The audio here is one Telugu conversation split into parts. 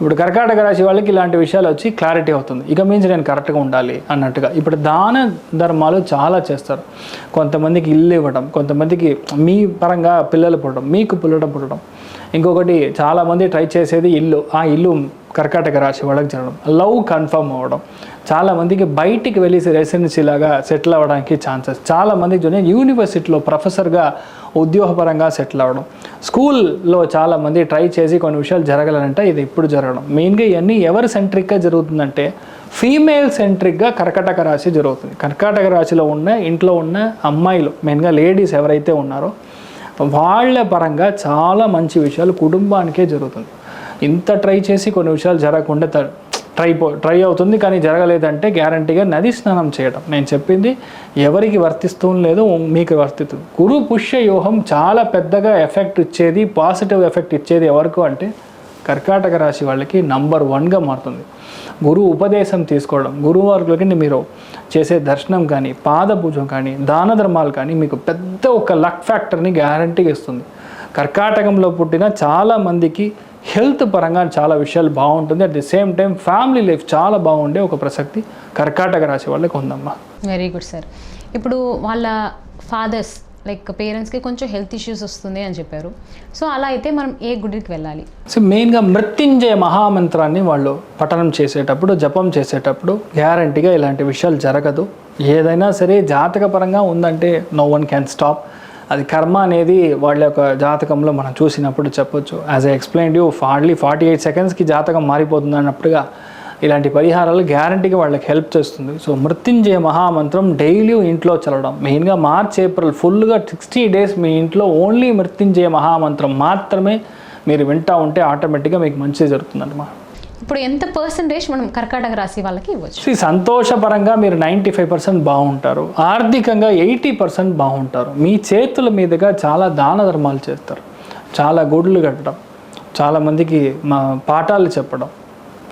ఇప్పుడు కర్కాటక రాశి వాళ్ళకి ఇలాంటి విషయాలు వచ్చి క్లారిటీ అవుతుంది, ఇక మించి నేను కరెక్ట్గా ఉండాలి అన్నట్టుగా. ఇప్పుడు దాన ధర్మాలు చాలా చేస్తారు. కొంతమందికి ఇల్లు ఇవ్వడం, కొంతమందికి మీ పరంగా పిల్లలు పుట్టడం, మీకు పుట్టడం. ఇంకొకటి చాలామంది ట్రై చేసేది ఇల్లు, ఆ ఇల్లు కర్కాటక రాశి వాళ్ళకి జరగడం, లవ్ కన్ఫర్మ్ అవ్వడం, చాలామందికి బయటికి వెళ్ళి రెసిడెన్సీ లాగా సెటిల్ అవ్వడానికి ఛాన్సెస్, చాలామందికి చూడండి యూనివర్సిటీలో ప్రొఫెసర్గా ఉద్యోగపరంగా సెటిల్ అవ్వడం, స్కూల్లో చాలామంది ట్రై చేసి కొన్ని విషయాలు జరగాలంటే ఇది ఇప్పుడు జరగడం. మెయిన్గా ఇవన్నీ ఎవరు సెంట్రిక్గా జరుగుతుందంటే ఫీమేల్ సెంట్రిక్గా కర్కాటక రాశి జరుగుతుంది. కర్కాటక రాశిలో ఉన్న ఇంట్లో ఉన్న అమ్మాయిలు, మెయిన్గా లేడీస్ ఎవరైతే ఉన్నారో వాళ్ళ పరంగా చాలా మంచి విషయాలు కుటుంబానికే జరుగుతుంది. ఇంత ట్రై చేసి కొన్ని విషయాలు జరగకుండా ట్రై అవుతుంది, కానీ జరగలేదంటే గ్యారంటీగా నది స్నానం చేయడం. నేను చెప్పింది ఎవరికి వర్తిస్తూ లేదు, మీకు వర్తిస్తుంది. గురు పుష్య యోగం చాలా పెద్దగా ఎఫెక్ట్ ఇచ్చేది, పాజిటివ్ ఎఫెక్ట్ ఇచ్చేది ఎవరికి అంటే కర్కాటక రాశి వాళ్ళకి నంబర్ 1గా మారుతుంది. గురువు ఉపదేశం తీసుకోవడం, గురువారికి మీరు చేసే దర్శనం కానీ, పాద పూజ కానీ, దాన ధర్మాలు కానీ మీకు పెద్ద ఒక లక్ ఫ్యాక్టర్ని గ్యారంటీగా ఇస్తుంది. కర్కాటకంలో పుట్టిన చాలామందికి హెల్త్ పరంగా చాలా విషయాలు బాగుంటుంది. At the same time family life చాలా బాగుండే ఒక ప్రసక్తి కర్కాటక రాశి వాళ్ళకి ఉందమ్మా. Very good sir. ఇప్పుడు వాళ్ళ ఫాదర్స్ లైక్ పేరెంట్స్కి కొంచెం హెల్త్ ఇష్యూస్ వస్తుంది అని చెప్పారు. సో అలా అయితే మనం ఏ గుడికి వెళ్ళాలి? సో మెయిన్గా మృత్యుంజయ మహామంత్రాన్ని వాళ్ళు పఠనం చేసేటప్పుడు, జపం చేసేటప్పుడు గ్యారంటీగా ఇలాంటి విషయాలు జరగదు. ఏదైనా సరే జాతకపరంగా ఉందంటే నో వన్ క్యాన్ స్టాప్. అది కర్మ అనేది వాళ్ళ యొక్క జాతకంలో మనం చూసినప్పుడు చెప్పొచ్చు. As I explained you, hardly 48 సెకండ్స్కి జాతకం మారిపోతుంది అన్నప్పుడుగా ఇలాంటి పరిహారాలు గ్యారంటీగా వాళ్ళకి హెల్ప్ చేస్తుంది. సో మృత్యుంజయ మహామంత్రం డైలీ ఇంట్లో చదవడం, మెయిన్గా మార్చ్ ఏప్రిల్ ఫుల్గా 60 డేస్ మీ ఇంట్లో ఓన్లీ మృత్యుంజయ మహామంత్రం మాత్రమే మీరు వింటూ ఉంటే ఆటోమేటిక్గా మీకు మంచి జరుగుతుందన్నమాట. ఇప్పుడు ఎంత పర్సెంటేజ్ మనం కర్కాటక రాశి వాళ్ళకి ఇవ్వచ్చు? సంతోషపరంగా మీరు 95% బాగుంటారు, ఆర్థికంగా 80% బాగుంటారు. మీ చేతుల మీదుగా చాలా దాన ధర్మాలు చేస్తారు, చాలా గుడులు కట్టడం, చాలామందికి మా పాఠాలు చెప్పడం,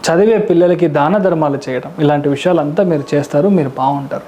చదివే పిల్లలకి దాన ధర్మాలు చేయడం, ఇలాంటి విషయాలంతా మీరు చేస్తారు, మీరు బాగుంటారు.